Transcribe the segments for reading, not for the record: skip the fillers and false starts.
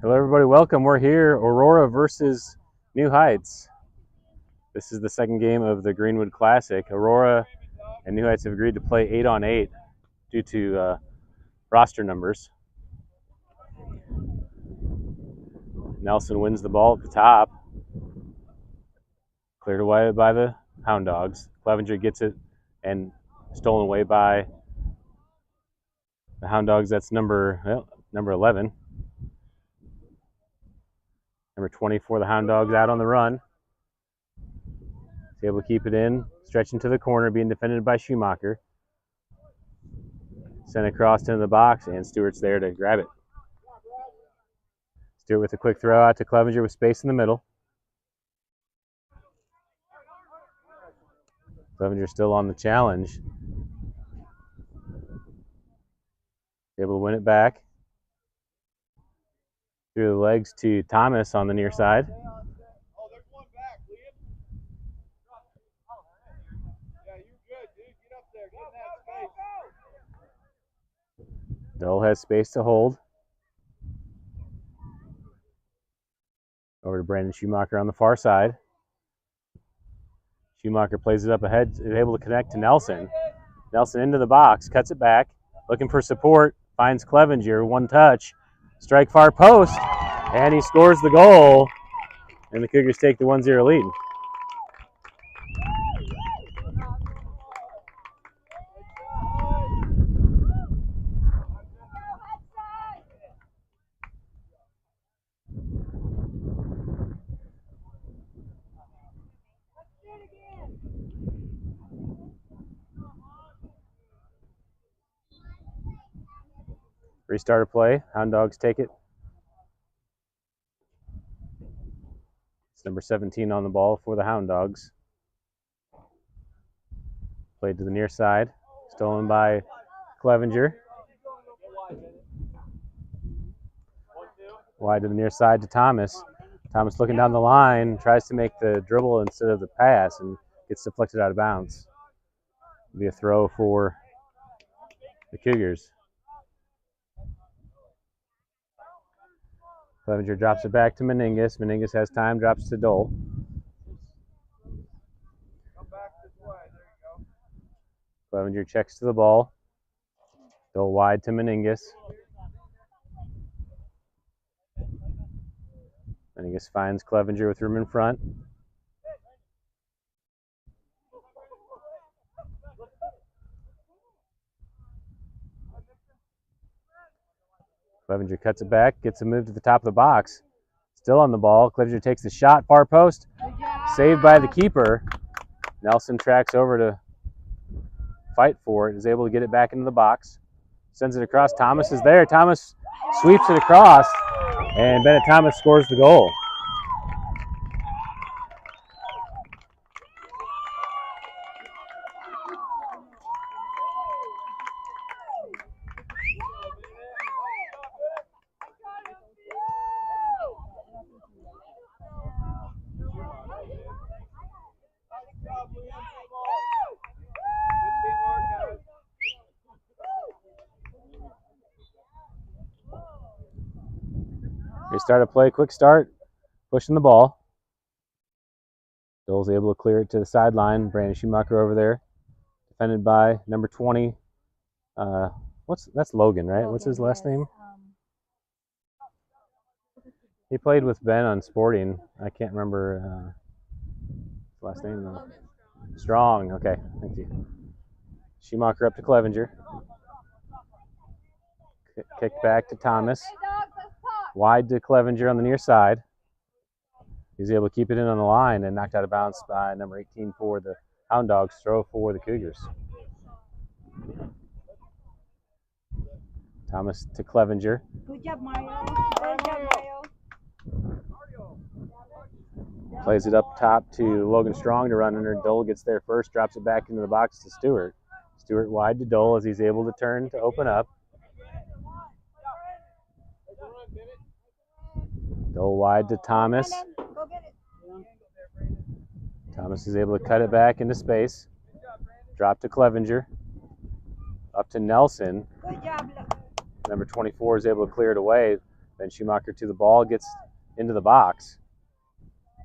Hello everybody, welcome. We're here, Aurora versus New Heights. This is the second game of the Greenwood Classic. Aurora and New Heights have agreed to play 8-on-8 due to roster numbers. Nelson wins the ball at the top. Cleared away by the Hound Dogs. Clevenger gets it and stolen away by the Hound Dogs. That's number 11. Number 20 for the Hound Dogs out on the run. He's able to keep it in, stretching to the corner, being defended by Schumacher. Sent across into the box, and Stewart's there to grab it. Stewart with a quick throw out to Clevenger with space in the middle. Clevenger still on the challenge. Able to win it back. Through the legs to Thomas on the near side. Dole has space to hold. Over to Brandon Schumacher on the far side. Schumacher plays it up ahead, is able to connect to Nelson. Nelson into the box, cuts it back, looking for support, finds Clevenger, one touch. Strike far post, and he scores the goal, and the Cougars take the 1-0 lead. Restart of play. Hound Dogs take it. It's number 17 on the ball for the Hound Dogs. Played to the near side. Stolen by Clevenger. Wide to the near side to Thomas. Thomas looking down the line, tries to make the dribble instead of the pass and gets deflected out of bounds. It'll be a throw for the Cougars. Clevenger drops it back to Meningus. Meningus has time, drops to Dole. Clevenger checks to the ball. Dole wide to Meningus. Meningus finds Clevenger with room in front. Clevenger cuts it back, gets a move to the top of the box. Still on the ball. Clevenger takes the shot, far post. Saved by the keeper. Nelson tracks over to fight for it, is able to get it back into the box. Sends it across. Thomas is there. Thomas sweeps it across, and Bennett Thomas scores the goal. Restart a play, quick start, pushing the ball. Dole's able to clear it to the sideline. Brandon Schumacher over there, defended by number 20. That's Logan, right? What's his last name? He played with Ben on Sporting. I can't remember his last name though. Strong. Okay, thank you. Schumacher up to Clevenger. Kicked back to Thomas. Wide to Clevenger on the near side. He's able to keep it in on the line and knocked out of bounds by number 18 for the Hound Dogs. Throw for the Cougars. Thomas to Clevenger. Good job, Mario. Good job, Mario. Plays it up top to Logan Strong to run under. Dole gets there first, drops it back into the box to Stewart. Stewart wide to Dole as he's able to turn to open up. Dole wide to Thomas. Thomas is able to cut it back into space. Drop to Clevenger. Up to Nelson. Good job. Number 24 is able to clear it away. Ben Schumacher to the ball, gets into the box.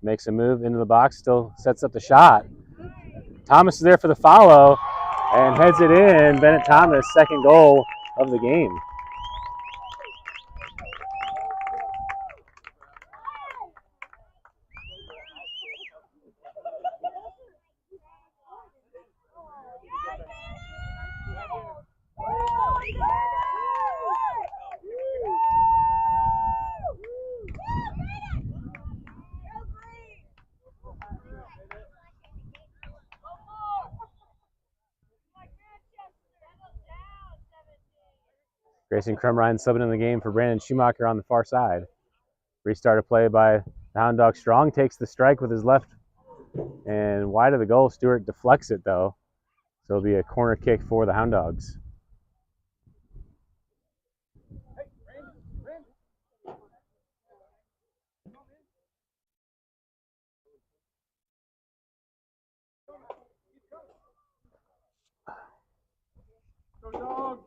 Makes a move into the box, still sets up the shot. Thomas is there for the follow and heads it in. Bennett Thomas, second goal of the game. Grayson Crumrine subbing in the game for Brandon Schumacher on the far side. Restart of play by the Hound Dog. Strong takes the strike with his left and wide of the goal. Stewart deflects it though. So it'll be a corner kick for the Hound Dogs. Go Dogs!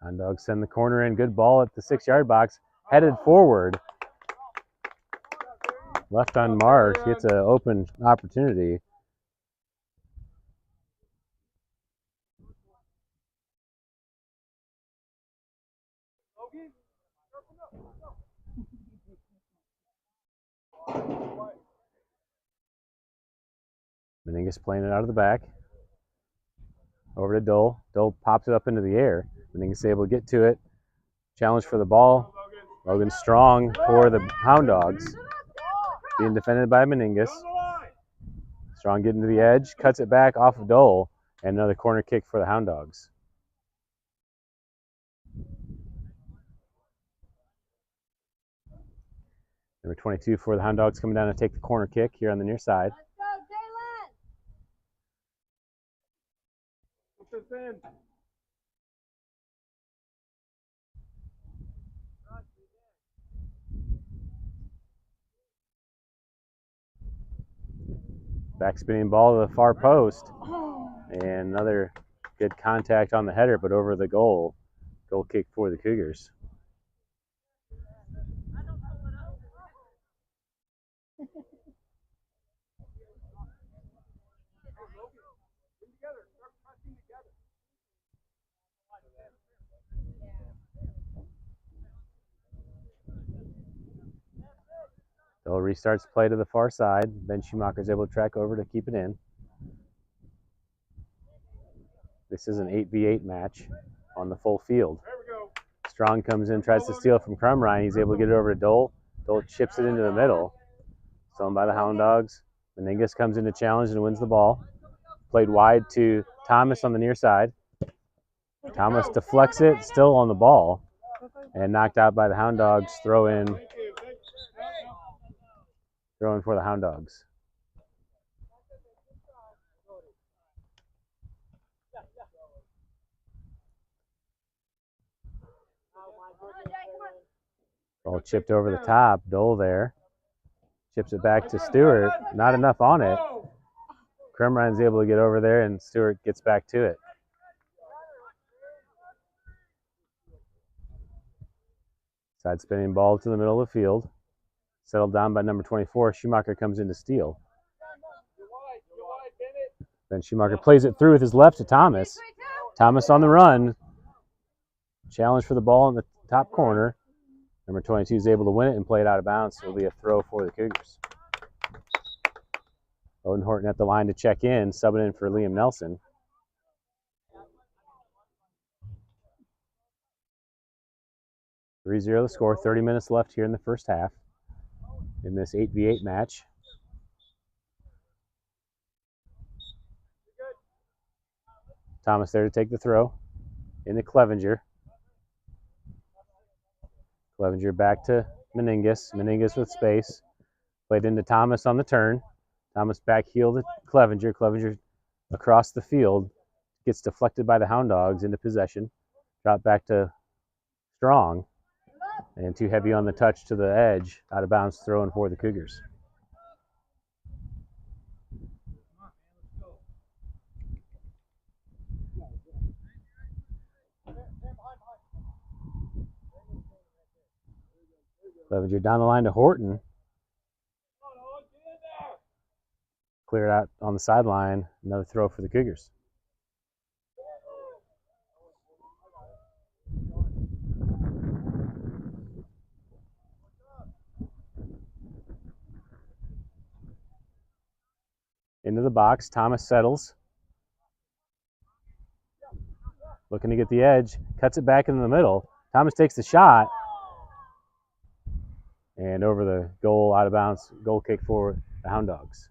Hound Dogs send the corner in. Good ball at the 6-yard box. Headed forward. Left unmarked. Gets an open opportunity. Meningus playing it out of the back. Over to Dole. Dole pops it up into the air. Meningus able to get to it. Challenge for the ball. Logan Strong for the Hound Dogs. Being defended by Meningus. Strong getting to the edge. Cuts it back off of Dole. And another corner kick for the Hound Dogs. Number 22 for the Hound Dogs coming down to take the corner kick here on the near side. Put this in. Back spinning ball to the far post. And another good contact on the header, but over the goal. Goal kick for the Cougars. Dole restarts play to the far side. Ben Schumacher is able to track over to keep it in. This is an 8v8 match on the full field. Strong comes in, tries to steal from Crumrine. He's able to get it over to Dole. Dole chips it into the middle. Stolen by the Hound Dogs. Meningus comes in to challenge and wins the ball. Played wide to Thomas on the near side. Thomas deflects it, still on the ball. And knocked out by the Hound Dogs. Throw in for the Hound Dogs. Ball chipped over the top. Dole there. Chips it back to Stewart. Not enough on it. Crumrine's able to get over there, and Stewart gets back to it. Side spinning ball to the middle of the field. Settled down by number 24. Schumacher comes in to steal. Then Schumacher plays it through with his left to Thomas. Thomas on the run. Challenge for the ball in the top corner. Number 22 is able to win it and play it out of bounds. So it'll be a throw for the Cougars. Odin Horton at the line to check in, subbing in for Liam Nelson. (3-0) the score. 30 minutes left here in the first half in this 8v8 match. Thomas there to take the throw into Clevenger. Clevenger back to Meningus. Meningus with space. Played into Thomas on the turn. Thomas back heel to Clevenger. Clevenger across the field, gets deflected by the Hound Dogs into possession, dropped back to Strong, and too heavy on the touch to the edge, out of bounds, throwing for the Cougars. Clevenger down the line to Horton. Cleared out on the sideline. Another throw for the Cougars. Into the box. Thomas settles. Looking to get the edge. Cuts it back into the middle. Thomas takes the shot. And over the goal, out of bounds, goal kick for the Hound Dogs.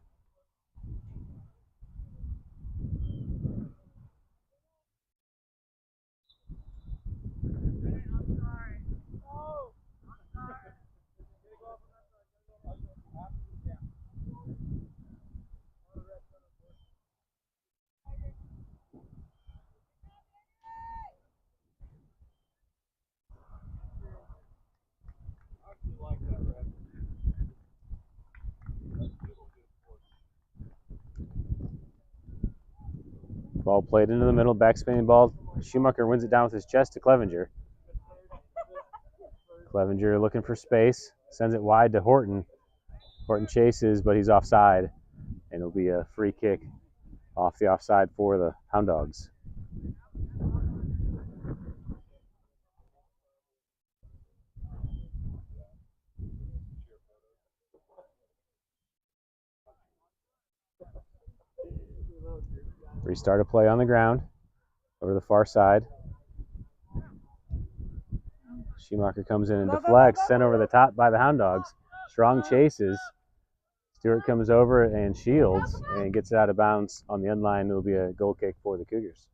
Ball played into the middle, backspinning ball. Schumacher wins it down with his chest to Clevenger. Clevenger looking for space, sends it wide to Horton. Horton chases, but he's offside, and it'll be a free kick off the offside for the Hound Dogs. Restart a play on the ground over the far side. Schumacher comes in and deflects, sent over the top by the Hound Dogs. Strong chases. Stewart comes over and shields and gets it out of bounds on the end line. It'll be a goal kick for the Cougars.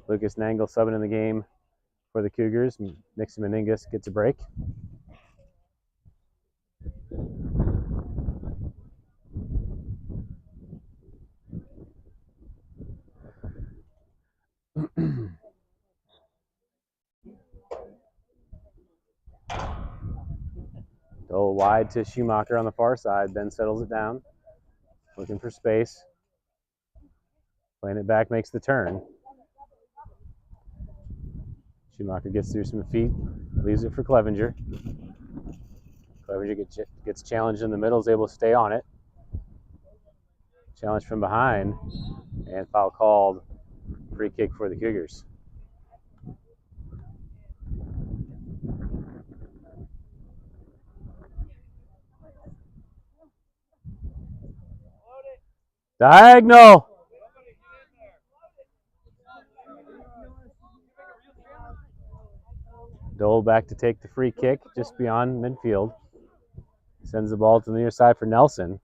Lucas Nangle subbing in the game for the Cougars. Nixon Meningus gets a break. Go wide to Schumacher on the far side. Ben settles it down. Looking for space. Playing it back, makes the turn. Schumacher gets through some feet. Leaves it for Clevenger. Clevenger gets challenged in the middle. Is able to stay on it. Challenge from behind. And foul called. Free kick for the Cougars. Diagonal. Dole back to take the free kick just beyond midfield. Sends the ball to the near side for Nelson.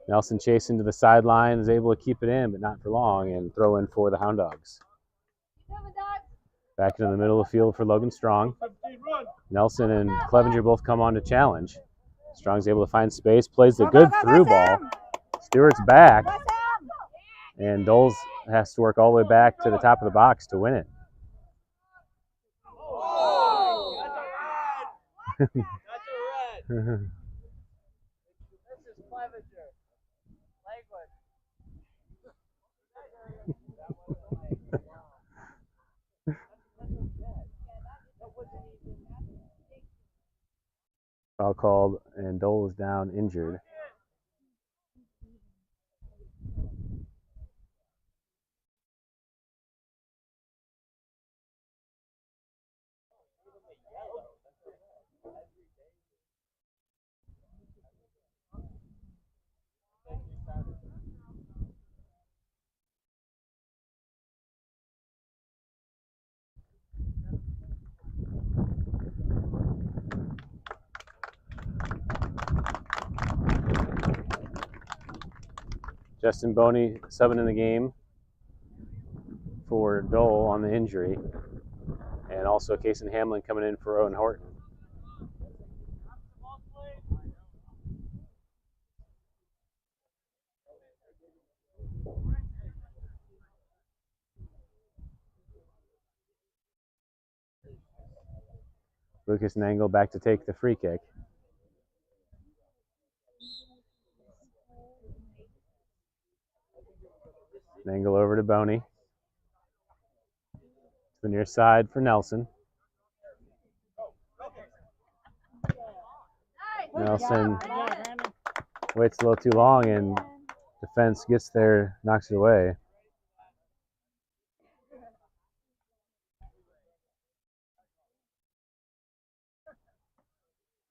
Nelson chasing to the sideline, is able to keep it in, but not for long, and throw in for the Hound Dogs. Back into the middle of the field for Logan Strong. Nelson and Clevenger both come on to challenge. Strong's able to find space, plays the good through ball. Stewart's back, and Doles has to work all the way back to the top of the box to win it. That's a red. This is Clevenger. Foul called, and Dole is down injured. Justin Boney subbing in the game for Dole on the injury. And also Kason Hamlin coming in for Owen Horton. Lucas Nangle back to take the free kick. Nangle over to Boney. To the near side for Nelson. Nelson waits a little too long and defense gets there, knocks it away.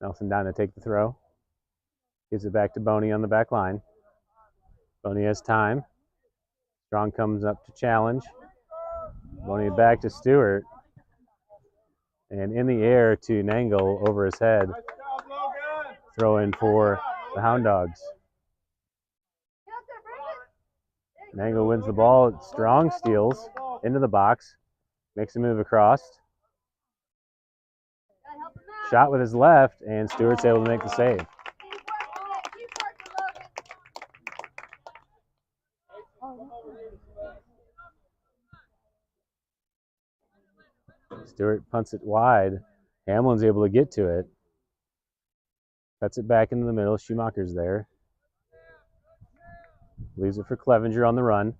Nelson down to take the throw. Gives it back to Boney on the back line. Boney has time. Strong comes up to challenge. Boney back to Stewart. And in the air to Nangle over his head. Throw in for the Hound Dogs. Nangle wins the ball. Strong steals into the box. Makes a move across. Shot with his left, and Stewart's able to make the save. Stewart punts it wide. Hamlin's able to get to it. Cuts it back into the middle. Schumacher's there. Leaves it for Clevenger on the run.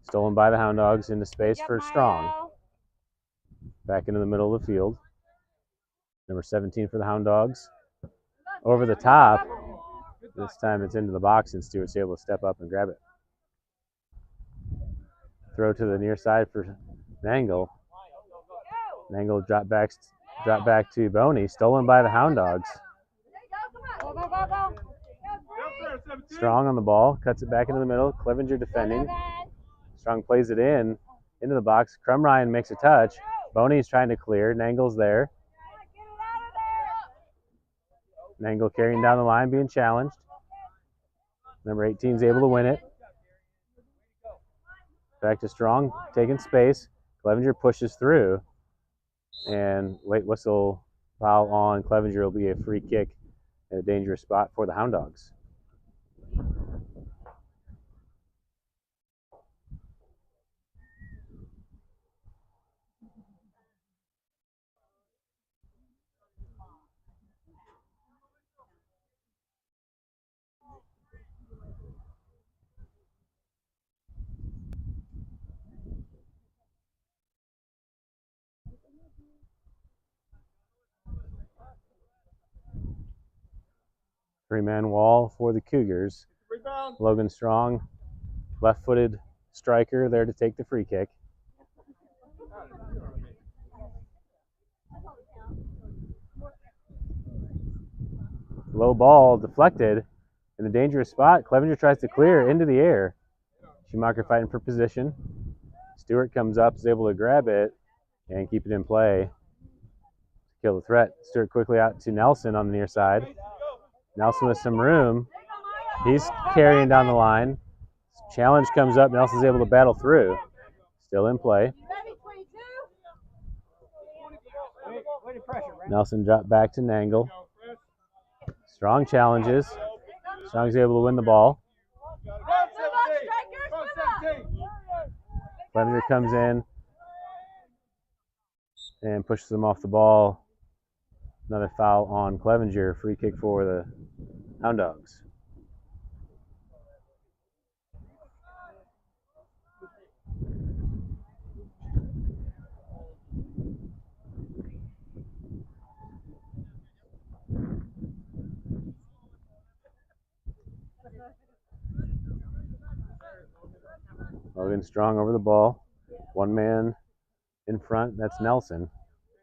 Stolen by the Hound Dogs into space for Strong. Back into the middle of the field. Number 17 for the Hound Dogs. Over the top. This time it's into the box and Stewart's able to step up and grab it. Throw to the near side for Nangle. Nangle drop back to Boney. Stolen by the Hound Dogs. Strong on the ball. Cuts it back into the middle. Clevenger defending. Strong plays it into the box. Crumryan makes a touch. Boney's trying to clear. Nangle's there. Nangle carrying down the line, being challenged. Number 18's able to win it. Back to Strong, taking space. Clevenger pushes through. And late whistle foul on Clevenger will be a free kick at a dangerous spot for the Hound Dogs. Three-man wall for the Cougars. Logan Strong, left-footed striker there to take the free kick. Low ball deflected in a dangerous spot. Clevenger tries to clear into the air. Schumacher fighting for position. Stewart comes up, is able to grab it and keep it in play. Kill the threat. Stewart quickly out to Nelson on the near side. Nelson with some room. He's carrying down the line. Challenge comes up. Nelson's able to battle through. Still in play. Nelson dropped back to Nangle. Strong challenges. Strong's able to win the ball. Clevenger comes in and pushes him off the ball. Another foul on Clevenger. Free kick for the Hound Dogs. Logan Strong over the ball. One man in front. That's Nelson.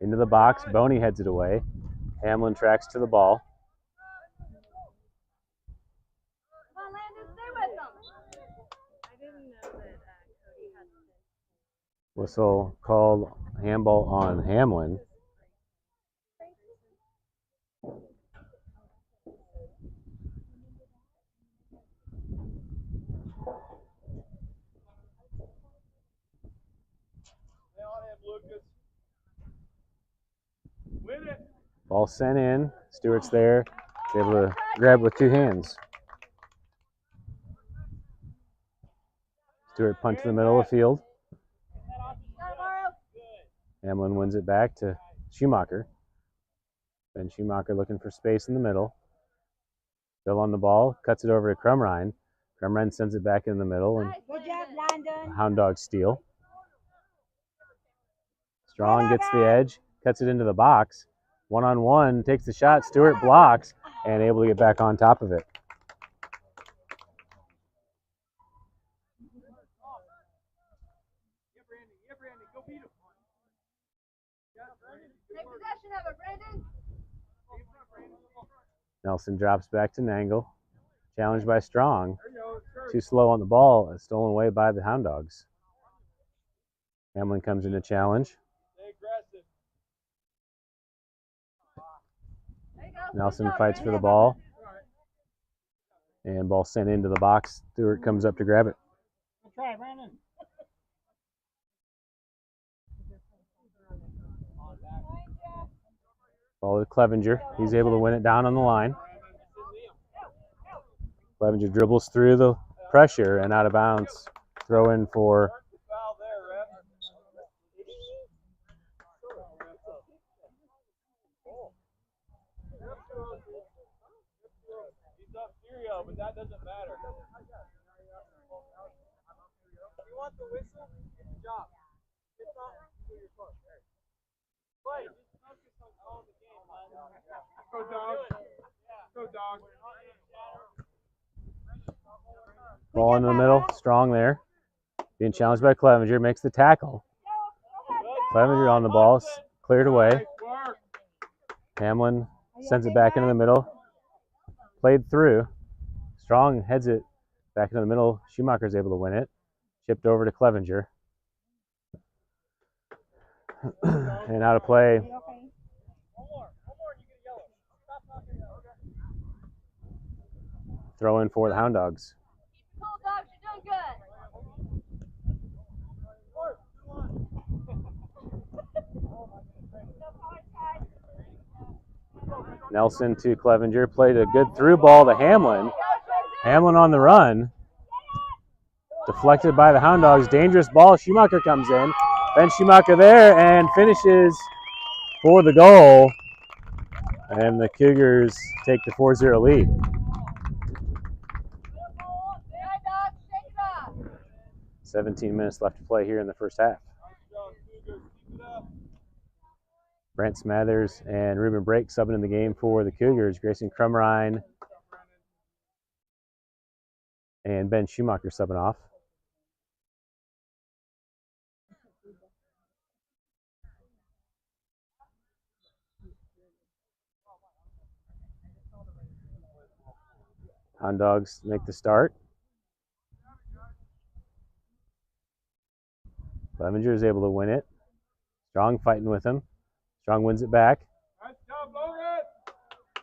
Into the box. Boney heads it away. Hamlin tracks to the ball. Whistle called handball on Hamlin. Ball sent in. Stewart's there. He's able to grab with two hands. Stewart punt to the middle of the field. Hamlin wins it back to Schumacher. Ben Schumacher looking for space in the middle. Still on the ball, cuts it over to Crumrine. Crumrine sends it back in the middle, and Good job, Landon. Hound Dogs steal. Strong gets the edge, cuts it into the box. One-on-one, takes the shot. Stewart blocks and able to get back on top of it. Take possession of it, Brandon. Nelson drops back to Nangle. Challenged by Strong. Too slow on the ball. Stolen away by the Hound Dogs. Hamlin comes in to challenge. Nelson fights for the ball. And ball sent into the box. Stewart comes up to grab it. Try, Brandon. Ball to Clevenger. He's able to win it down on the line. Clevenger dribbles through the pressure and out of bounds. Throw in for but that doesn't matter. You want the whistle? Good job. If not, do your part. Play. Just focus on calling the game, man. Go dog. Go dog. ball into the middle. Strong there. Being challenged by Clevenger. Makes the tackle. Clevenger on the ball. Cleared away. Hamlin sends it back into the middle. Played through. Strong heads it back into the middle. Schumacher's able to win it. Chipped over to Clevenger. And out of play. Throw in for the Hound Dogs. Keep it cool, dogs. You're doing good. Nelson to Clevenger. Played a good through ball to Hamlin. Hamlin on the run. Deflected by the Hound Dogs. Dangerous ball. Schumacher comes in. Ben Schumacher there and finishes for the goal. And the Cougars take the 4-0 lead. 17 minutes left to play here in the first half. Brent Smathers and Ruben Brake subbing in the game for the Cougars. Grayson Crumrine and Ben Schumacher subbing off. Hound Dogs make the start. Clevenger is able to win it. Strong fighting with him. Strong wins it back.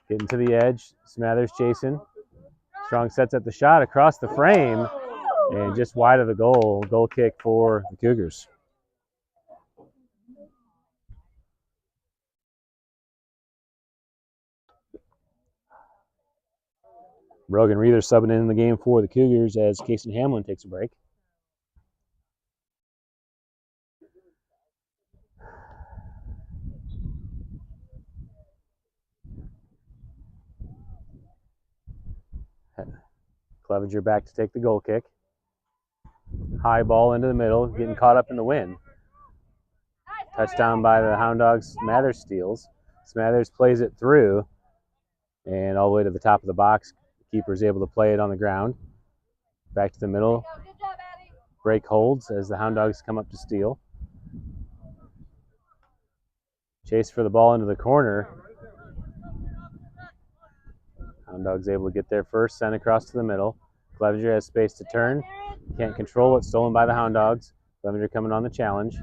Getting to the edge. Smathers chasing. Strong sets up the shot across the frame and just wide of the goal. Goal kick for the Cougars. Brogan Reether subbing in the game for the Cougars as Kason Hamlin takes a break. Clevenger back to take the goal kick. High ball into the middle, getting caught up in the wind. Touchdown by the Hound Dogs. Smathers steals. Smathers plays it through and all the way to the top of the box. The keeper's able to play it on the ground. Back to the middle. Break holds as the Hound Dogs come up to steal. Chase for the ball into the corner. Hound Dogs able to get there first, send across to the middle. Clevenger has space to turn. Can't control it, stolen by the Hound Dogs. Clevenger coming on the challenge.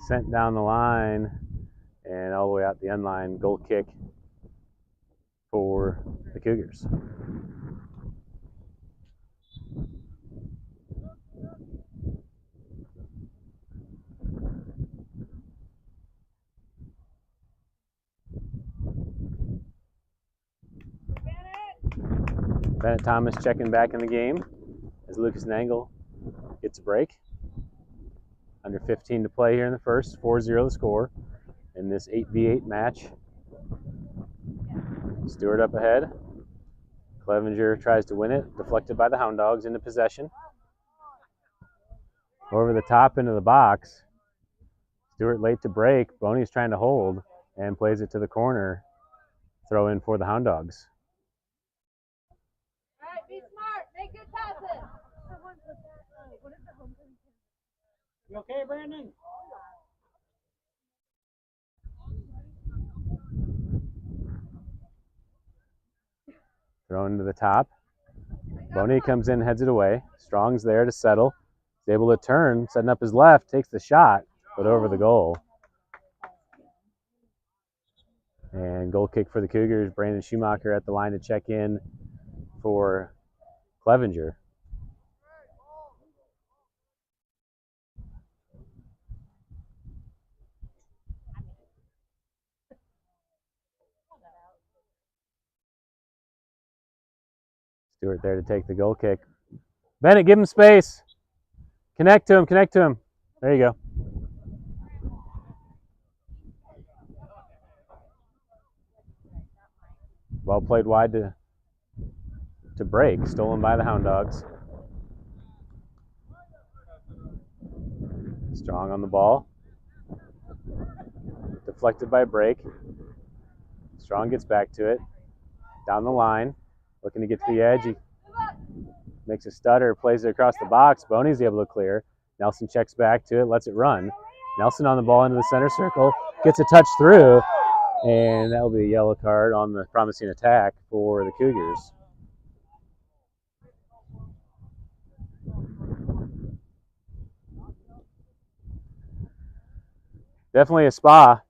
Sent down the line and all the way out the end line. Goal kick for the Cougars. Bennett Thomas checking back in the game as Lucas Nangle gets a break. Under 15 to play here in the first. 4-0 the score in this 8v8 match. Stewart up ahead. Clevenger tries to win it. Deflected by the Hound Dogs into possession. Over the top into the box. Stewart late to break. Boney's trying to hold and plays it to the corner. Throw in for the Hound Dogs. All right, be smart. Make good passes. You okay, Brandon? Thrown to the top. Boney comes in, heads it away. Strong's there to settle. He's able to turn, setting up his left, takes the shot, but over the goal. And goal kick for the Cougars. Brandon Schumacher at the line to check in for Clevenger. Stewart there to take the goal kick. Bennett, give him space. Connect to him, connect to him. There you go. Well played wide to break. Stolen by the Hound Dogs. Strong on the ball. Deflected by break. Strong gets back to it. Down the line. Looking to get to the edge. He makes a stutter, plays it across the box. Boney's able to clear. Nelson checks back to it, lets it run. Nelson on the ball into the center circle. Gets a touch through. And that'll be a yellow card on the promising attack for the Cougars. Definitely a spa.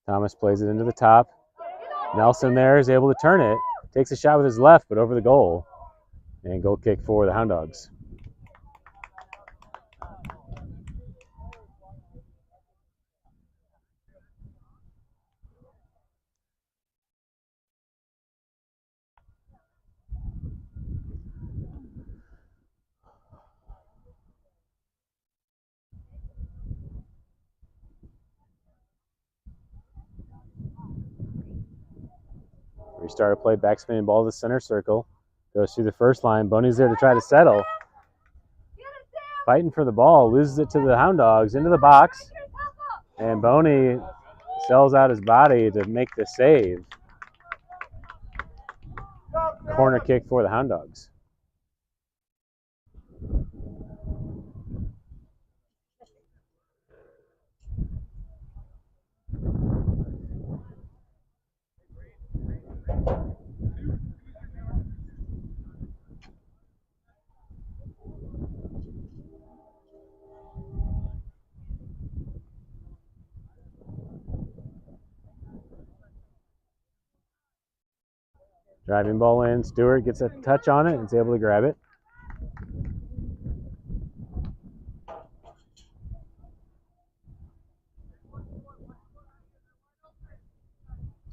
Thomas plays it into the top. Nelson there is able to turn it. Takes a shot with his left, but over the goal. And goal kick for the Hound Dogs. Restart of play, backspinning ball to the center circle. Goes through the first line. Boney's there to try to settle. Fighting for the ball, loses it to the Hound Dogs into the box. And Boney sells out his body to make the save. Corner kick for the Hound Dogs. Driving ball in. Stewart gets a touch on it and is able to grab it.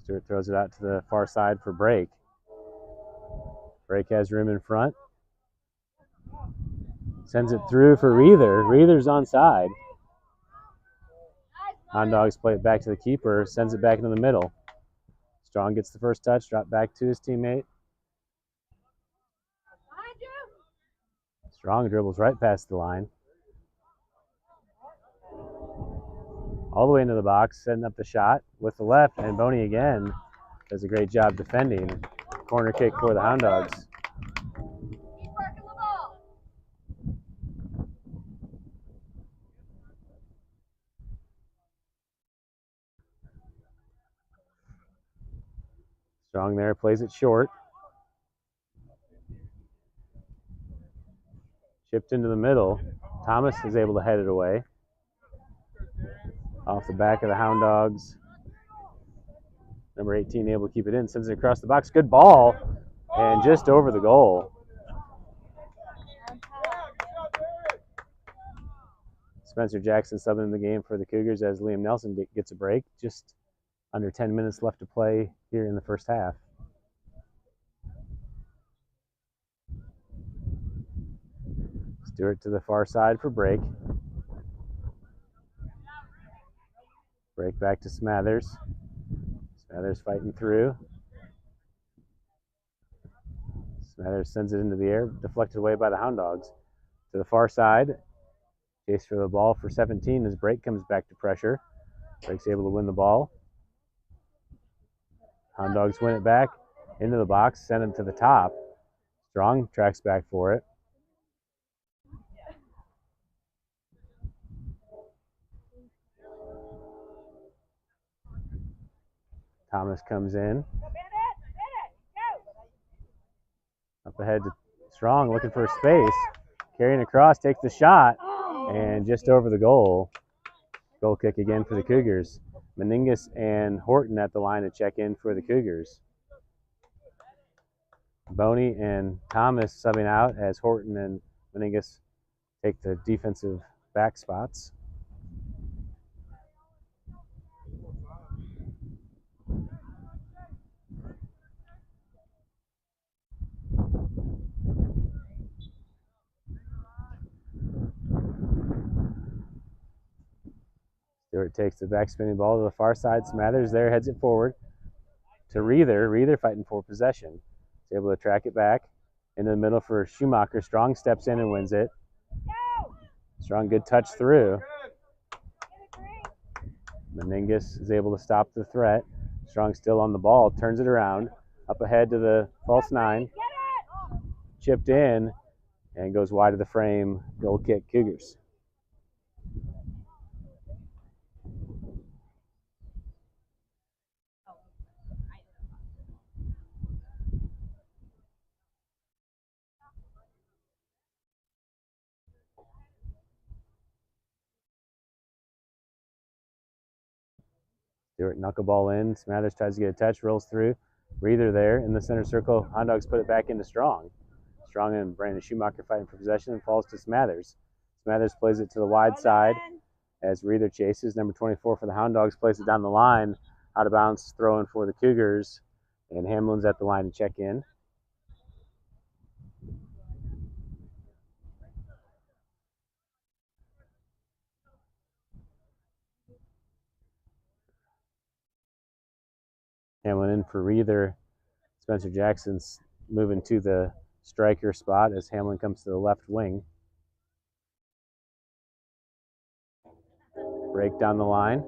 Stewart throws it out to the far side for Brake. Brake has room in front. Sends it through for Reether. Reether's onside. Hound Dogs play it back to the keeper. Sends it back into the middle. Strong gets the first touch. Drop back to his teammate. Strong dribbles right past the line. All the way into the box, setting up the shot with the left, and Boney again does a great job defending. Corner kick for the Hound Dogs. Keep working the ball. Strong there, plays it short. Chipped into the middle. Thomas is able to head it away. Off the back of the Hound Dogs. Number 18 able to keep it in. Sends it across the box. Good ball. And just over the goal. Spencer Jackson subbing in the game for the Cougars as Liam Nelson gets a break. Just under 10 minutes left to play here in the first half. Stewart to the far side for break. Break back to Smathers. Smathers fighting through. Smathers sends it into the air, deflected away by the Hound Dogs. To the far side. Chase for the ball for 17 as Break comes back to pressure. Break's able to win the ball. Hound Dogs win it back into the box, send it to the top. Strong tracks back for it. Thomas comes in. Up ahead to Strong, looking for a space. Carrying across, takes the shot, and just over the goal. Goal kick again for the Cougars. Meningus and Horton at the line to check in for the Cougars. Boney and Thomas subbing out as Horton and Meningus take the defensive back spots. Stewart takes the back spinning ball to the far side. Smathers there, heads it forward to Reether. Reether fighting for possession. He's able to track it back into the middle for Schumacher. Strong steps in and wins it. Strong, good touch through. Meningus is able to stop the threat. Strong still on the ball, turns it around. Up ahead to the false 9. Chipped in and goes wide of the frame. Goal kick, Cougars. Stewart knuckleball in. Smathers tries to get a touch, rolls through. Reether there in the center circle. Hound Dogs put it back into Strong. Strong and Brandon Schumacher fighting for possession and falls to Smathers. Smathers plays it to the wide side as Reether chases. Number 24 for the Hound Dogs plays it down the line. Out of bounds, throwing for the Cougars. And Hamlin's at the line to check in. Hamlin in for Reether. Spencer Jackson's moving to the striker spot as Hamlin comes to the left wing. Break down the line.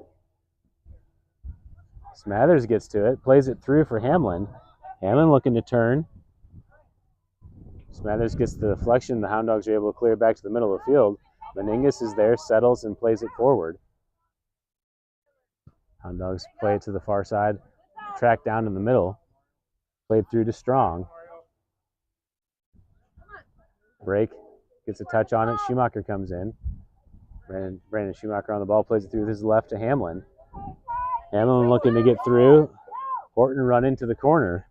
Smathers gets to it, plays it through for Hamlin. Hamlin looking to turn. Smathers gets the deflection. The Hound Dogs are able to clear back to the middle of the field. Meningus is there, settles, and plays it forward. Hound Dogs play it to the far side. Track down in the middle. Played through to Strong. Break. Gets a touch on it. Schumacher comes in. Brandon Schumacher on the ball. Plays it through with his left to Hamlin. Hamlin looking to get through. Horton run into the corner.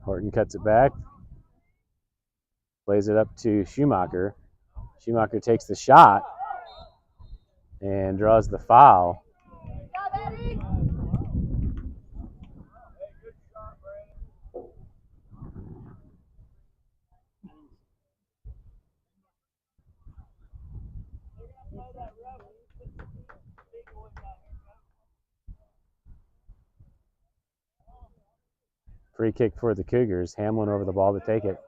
Horton cuts it back. Plays it up to Schumacher. Schumacher takes the shot and draws the foul. Free kick for the Cougars. Hamlin over the ball to take it.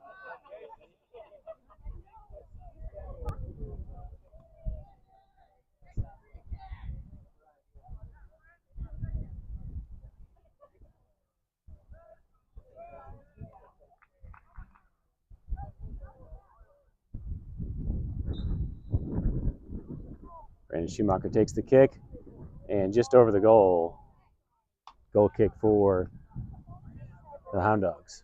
Brandon Schumacher takes the kick and just over the goal. Goal kick for the Hound Dogs.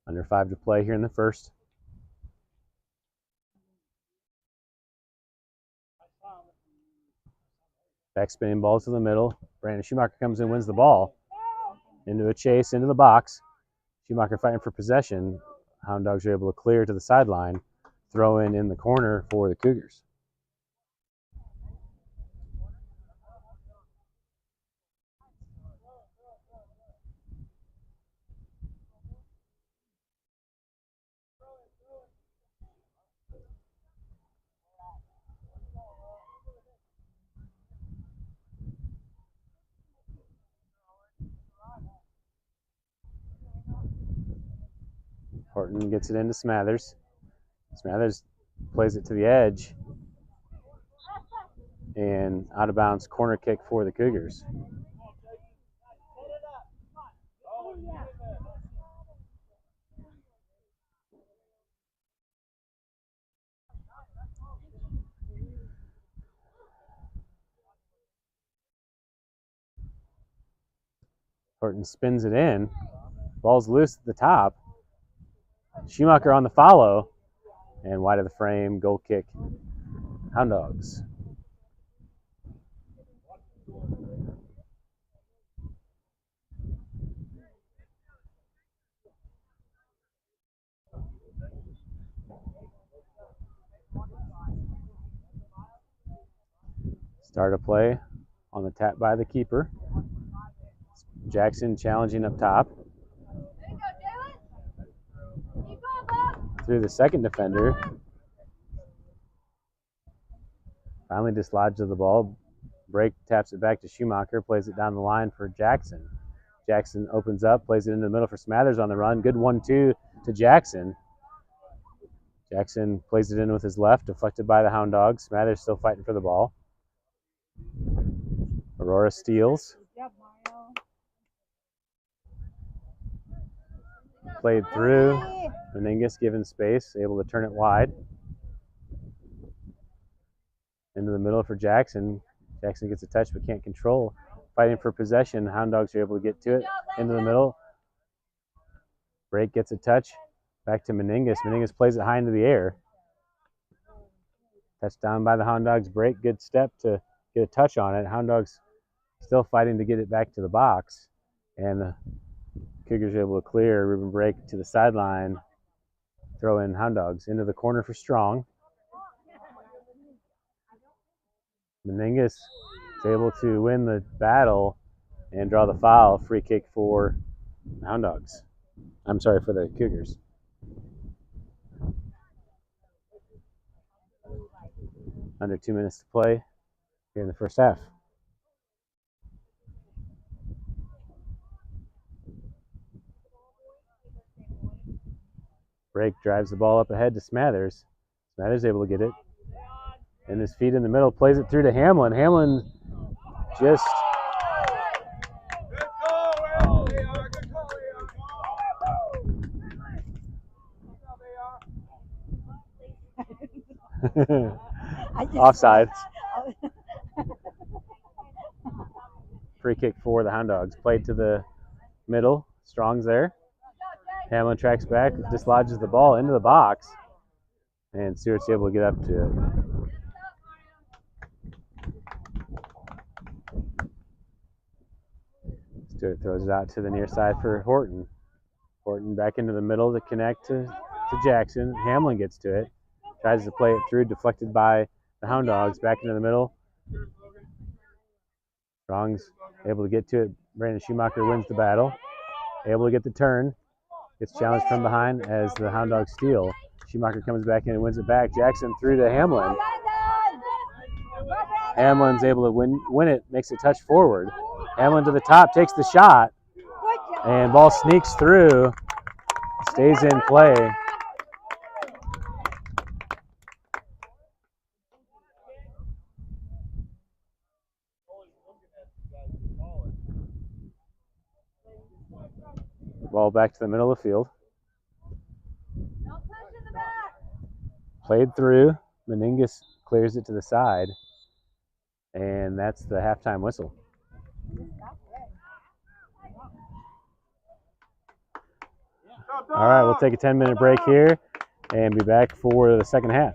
Under 5 to play here in the first. Back spinning ball to the middle. Brandon Schumacher comes in, wins the ball. Into a chase, into the box. Schumacher fighting for possession. Hound Dogs are able to clear to the sideline. Throw in the corner for the Cougars. Horton gets it into Smathers. Smathers plays it to the edge. And out of bounds corner kick for the Cougars. Horton spins it in. Ball's loose at the top. Schumacher on the follow. And wide of the frame, goal kick. Hound Dogs. Start a play on the tap by the keeper. Jackson challenging up top. Through the second defender. Finally dislodges the ball. Break taps it back to Schumacher. Plays it down the line for Jackson. Jackson opens up. Plays it into the middle for Smathers on the run. Good 1-2 to Jackson. Jackson plays it in with his left. Deflected by the Hound Dogs. Smathers still fighting for the ball. Aurora steals. Played through. Meningus given space, able to turn it wide. Into the middle for Jackson. Jackson gets a touch but can't control. Fighting for possession. Hound Dogs are able to get to it. Into the middle. Break gets a touch. Back to Meningus. Meningus plays it high into the air. Touchdown by the Hound Dogs. Break. Good step to get a touch on it. Hound Dogs still fighting to get it back to the box. And the Cougars are able to clear. Ruben Break to the sideline. Throw in Hound Dogs. Into the corner for Strong. Meningus is able to win the battle and draw the foul. Free kick for the Hound Dogs. I'm sorry, for the Cougars. Under 2 minutes to play here in the first half. Break drives the ball up ahead to Smathers. Smathers able to get it. And his feet in the middle, plays it through to Hamlin. Hamlin just... Offside. Free kick for the Hound Dogs. Played to the middle. Strong's there. Hamlin tracks back, dislodges the ball into the box. And Stewart's able to get up to it. Stewart throws it out to the near side for Horton. Horton back into the middle to connect to Jackson. Hamlin gets to it. Tries to play it through, deflected by the Hound Dogs. Back into the middle. Strong's able to get to it. Brandon Schumacher wins the battle. Able to get the turn. Gets challenged from behind as the Hound Dogs steal. Schumacher comes back in and wins it back. Jackson through to Hamlin. Hamlin's able to win it, makes a touch forward. Hamlin to the top, takes the shot. And ball sneaks through. Stays in play. Ball back to the middle of the field. Played through. Meningus clears it to the side. And that's the halftime whistle. All right, we'll take a 10-minute break here and be back for the second half.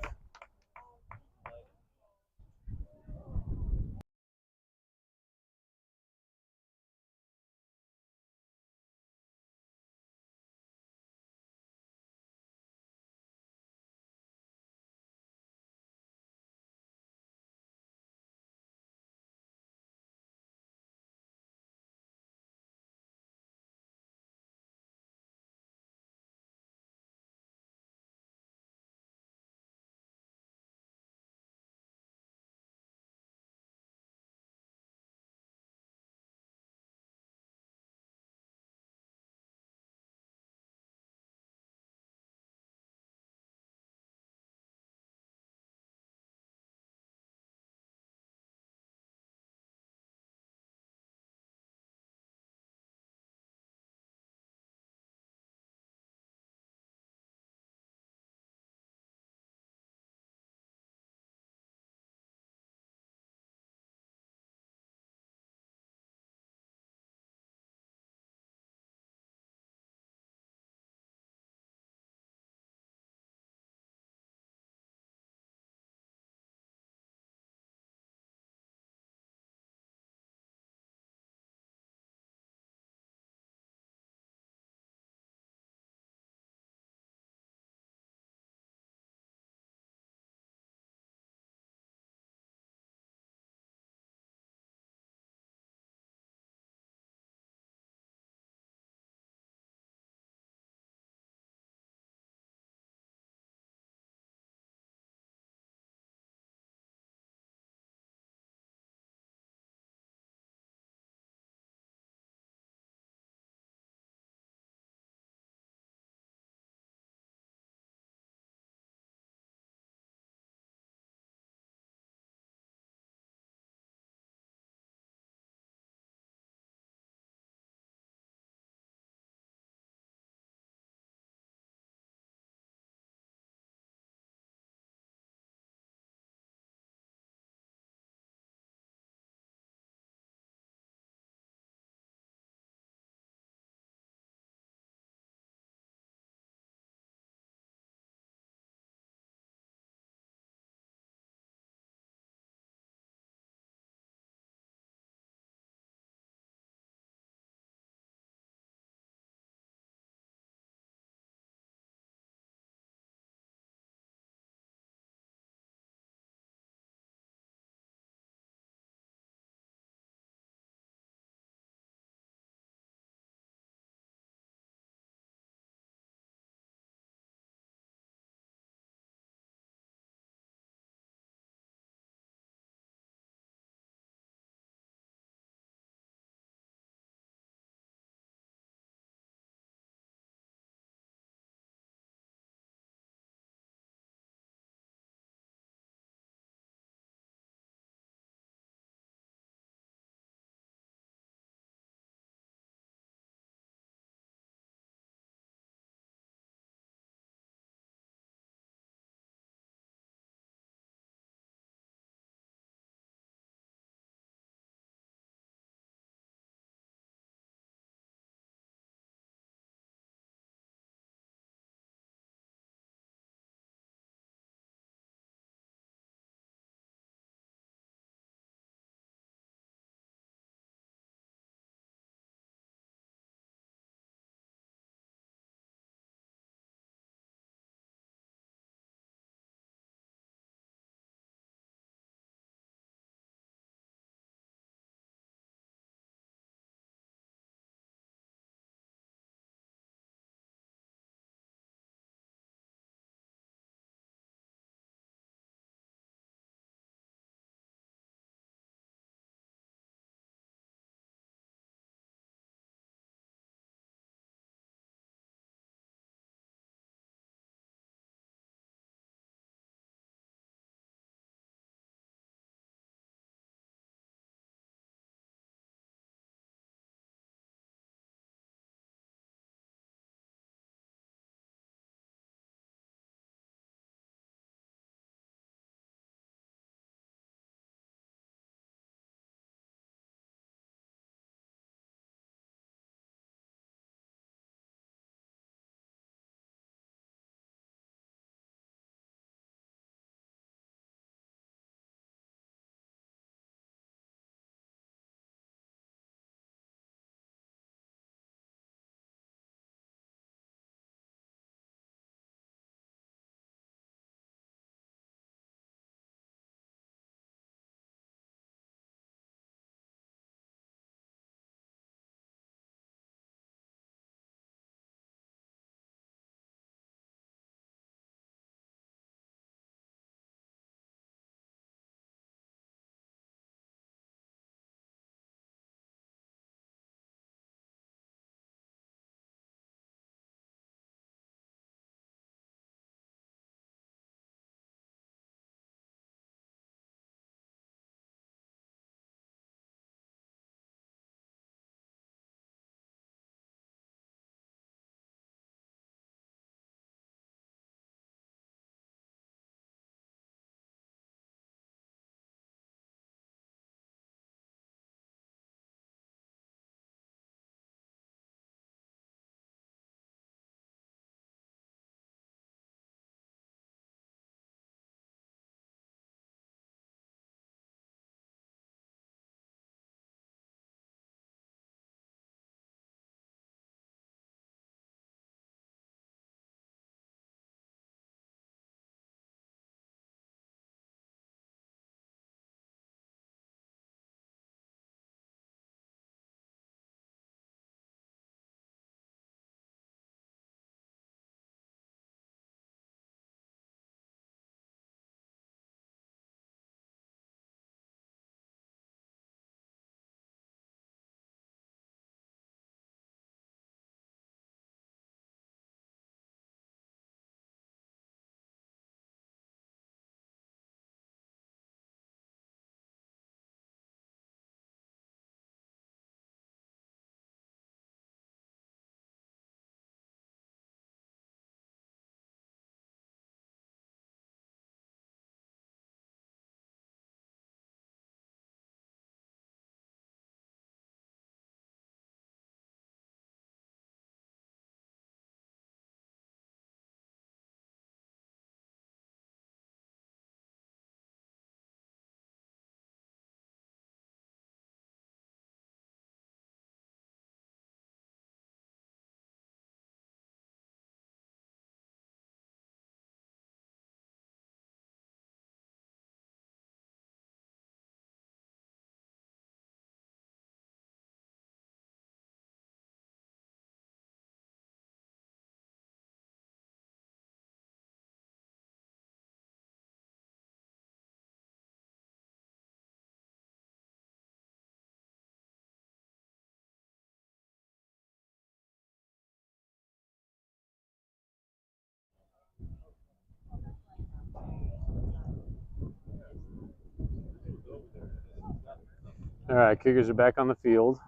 All right, Cougars are back on the field.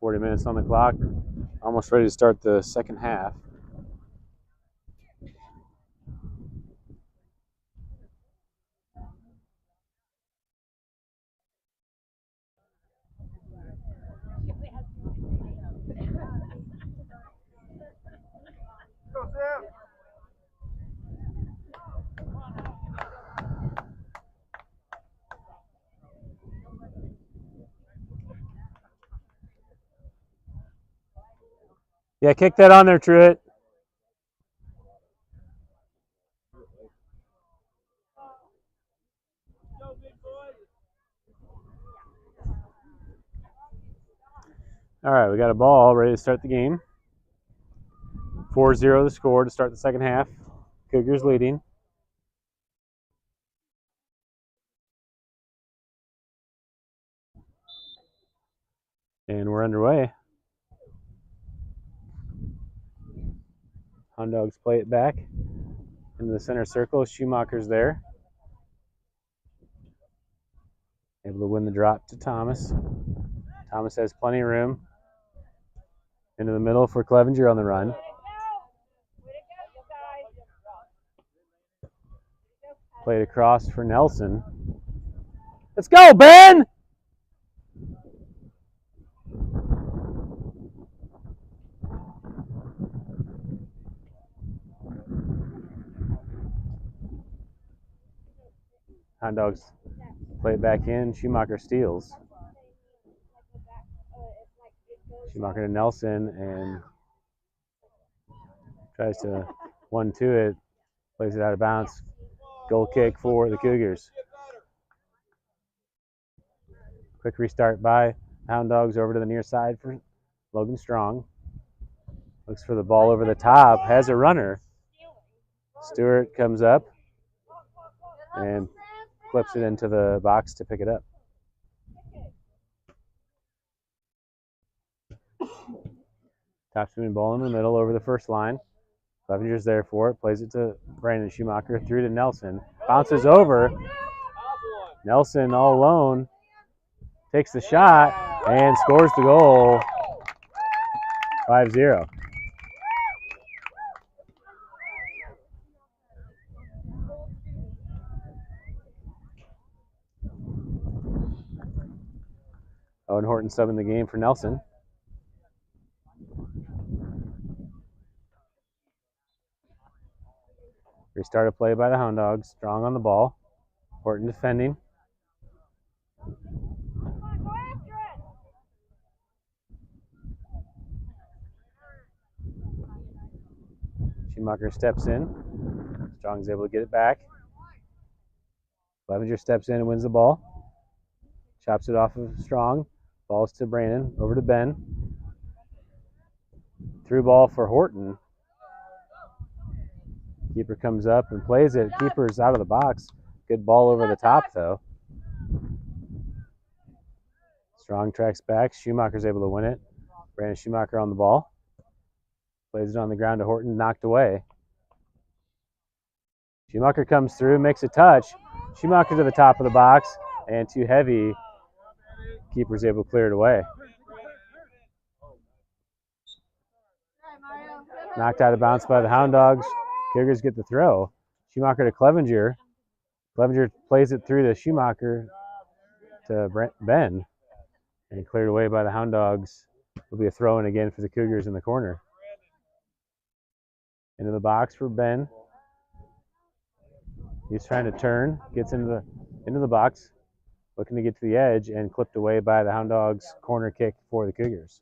40 minutes on the clock. Almost ready to start the second half. Go, Sam. Yeah, kick that on there, Truitt. Go, big boy. All right, we got a ball ready to start the game. 4-0 the score to start the second half. Cougars leading. And we're underway. Hound Dogs play it back into the center circle. Schumacher's there. Able to win the drop to Thomas. Thomas has plenty of room. Into the middle for Clevenger on the run. Played across for Nelson. Let's go, Ben! Hound Dogs play it back in. Schumacher steals. Schumacher to Nelson and tries to 1-2 it. Plays it out of bounds. Goal kick for the Cougars. Quick restart by Hound Dogs over to the near side for Logan Strong. Looks for the ball over the top. Has a runner. Stewart comes up and flips it into the box to pick it up. Top spinning ball in the middle over the first line. Clevenger's there for it. Plays it to Brandon Schumacher. Through to Nelson. Bounces over. Nelson all alone. Takes the shot and scores the goal. 5-0. Owen Horton subbing the game for Nelson. Restart a play by the Hound Dogs. Strong on the ball. Horton defending. Schumacher steps in. Strong's able to get it back. Clevenger steps in and wins the ball. Chops it off of Strong. Balls to Brandon. Over to Ben. Through ball for Horton. Keeper comes up and plays it. Keeper's out of the box. Good ball over the top, though. Strong tracks back. Schumacher's able to win it. Brandon Schumacher on the ball. Plays it on the ground to Horton. Knocked away. Schumacher comes through, makes a touch. Schumacher to the top of the box. And too heavy. Keeper's able to clear it away. Knocked out of bounds by the Hound Dogs. Cougars get the throw. Schumacher to Clevenger. Clevenger plays it through to Schumacher to Ben. And cleared away by the Hound Dogs. Will be a throw in again for the Cougars in the corner. Into the box for Ben. He's trying to turn. Gets into the box. Looking to get to the edge and clipped away by the Hound Dogs. Corner kick for the Cougars.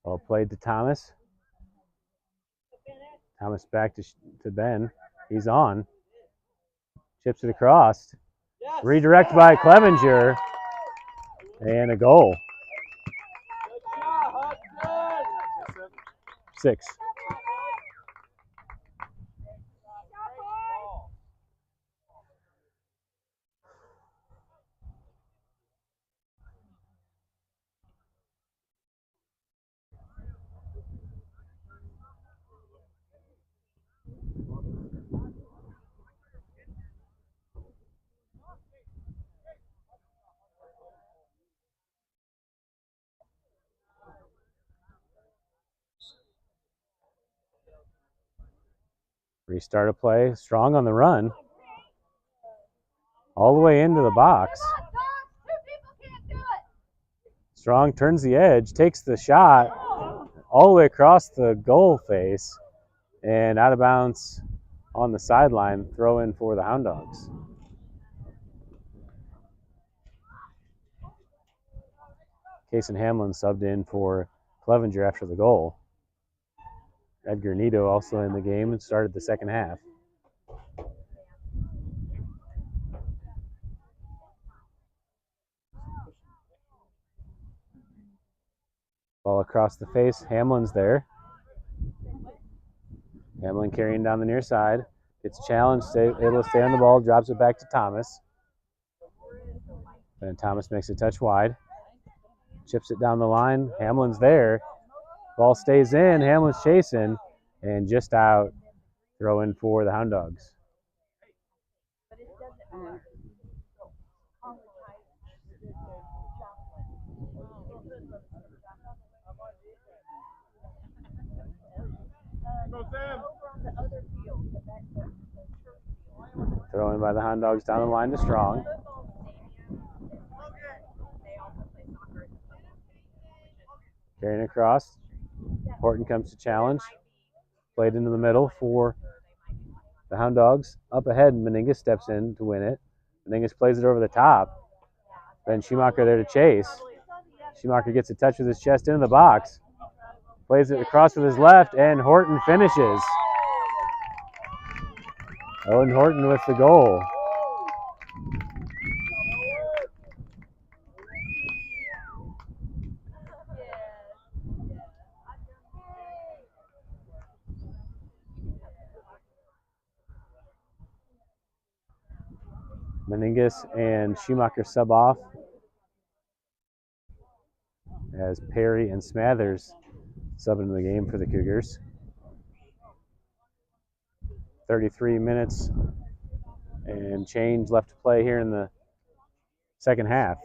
Ball played to Thomas. Thomas back to Ben. He's on. Chips it across. Redirect by Clevenger. And a goal. 6. Restart a play. Strong on the run. All the way into the box. Strong turns the edge, takes the shot all the way across the goal face, and out of bounds on the sideline. Throw in for the Hound Dogs. Kason Hamlin subbed in for Clevenger after the goal. Edgar Nito also in the game and started the second half. Ball across the face. Hamlin's there. Hamlin carrying down the near side. Gets challenged, able to stay on the ball, drops it back to Thomas. Then Thomas makes a touch wide. Chips it down the line. Hamlin's there. Ball stays in. Hamlin's chasing. And just out. Throw in for the Hound Dogs. Throw in by the Hound Dogs down the line to Strong. Carrying across. Horton comes to challenge. Played into the middle for the Hound Dogs. Up ahead, Meningus steps in to win it. Meningus plays it over the top. Ben Schumacher there to chase. Schumacher gets a touch with his chest into the box. Plays it across with his left, and Horton finishes. Owen Horton with the goal. Meningus and Schumacher sub off as Perry and Smathers sub into the game for the Cougars. 33 minutes and change left to play here in the second half.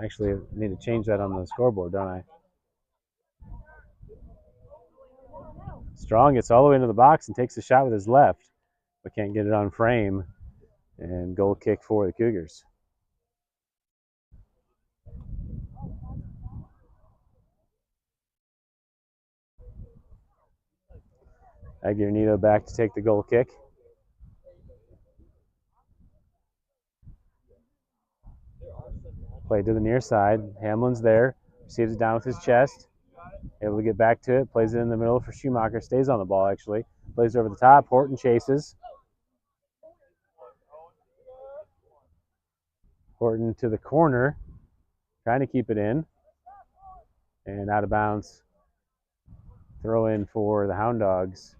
Actually, I need to change that on the scoreboard, don't I? Strong gets all the way into the box and takes a shot with his left, but can't get it on frame. And goal kick for the Cougars. Edgar Nito back to take the goal kick. Play to the near side. Hamlin's there. Receives it down with his chest. Able to get back to it. Plays it in the middle for Schumacher. Stays on the ball, actually. Plays it over the top. Horton chases. Horton to the corner. Trying to keep it in. And out of bounds. Throw in for the Hound Dogs.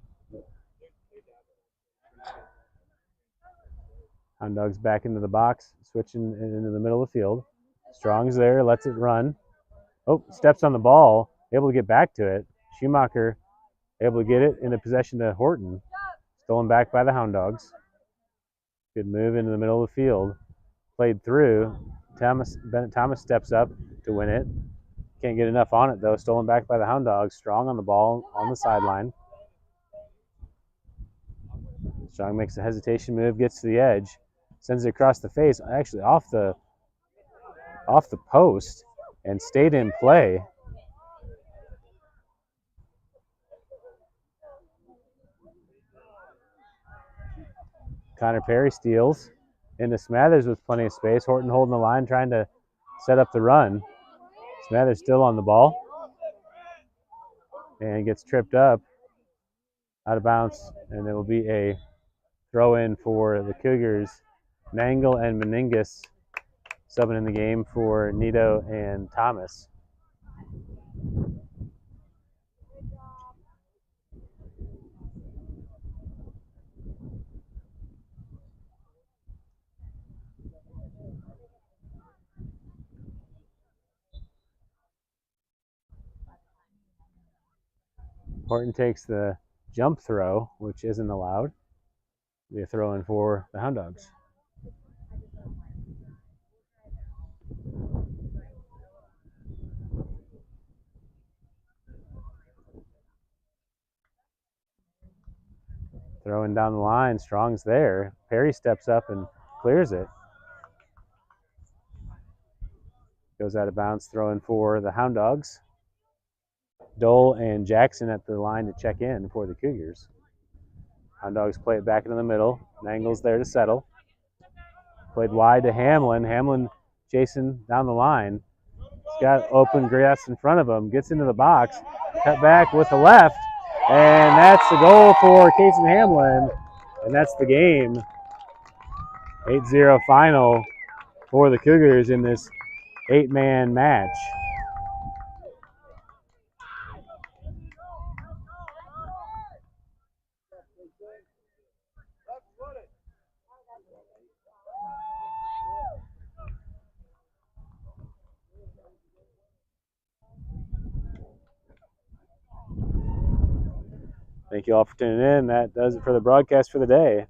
Hound Dogs back into the box. Switching into the middle of the field. Strong's there. Lets it run. Oh, steps on the ball. Able to get back to it. Schumacher able to get it into possession to Horton. Stolen back by the Hound Dogs. Good move into the middle of the field. Played through. Bennett Thomas steps up to win it. Can't get enough on it though. Stolen back by the Hound Dogs. Strong on the ball on the sideline. Strong makes a hesitation move, gets to the edge, sends it across the face, actually off the post, and stayed in play. Connor Perry steals into Smathers with plenty of space. Horton holding the line, trying to set up the run. Smathers still on the ball and gets tripped up out of bounds, and it will be a throw in for the Cougars. Nangle and Meningus subbing in the game for Nito and Thomas. Horton takes the jump throw, which isn't allowed. Be a throw in for the Hound Dogs. Throwing down the line, Strong's there. Perry steps up and clears it. Goes out of bounds, throwing for the Hound Dogs. Dole and Jackson at the line to check in for the Cougars. Hound Dogs play it back into the middle. Mangle's there to settle. Played wide to Hamlin. Hamlin chasing down the line. He's got open grass in front of him. Gets into the box. Cut back with the left. And that's the goal for Casey Hamlin. And that's the game. 8-0 final for the Cougars in this 8-man match. Thank you all for tuning in. That does it for the broadcast for the day.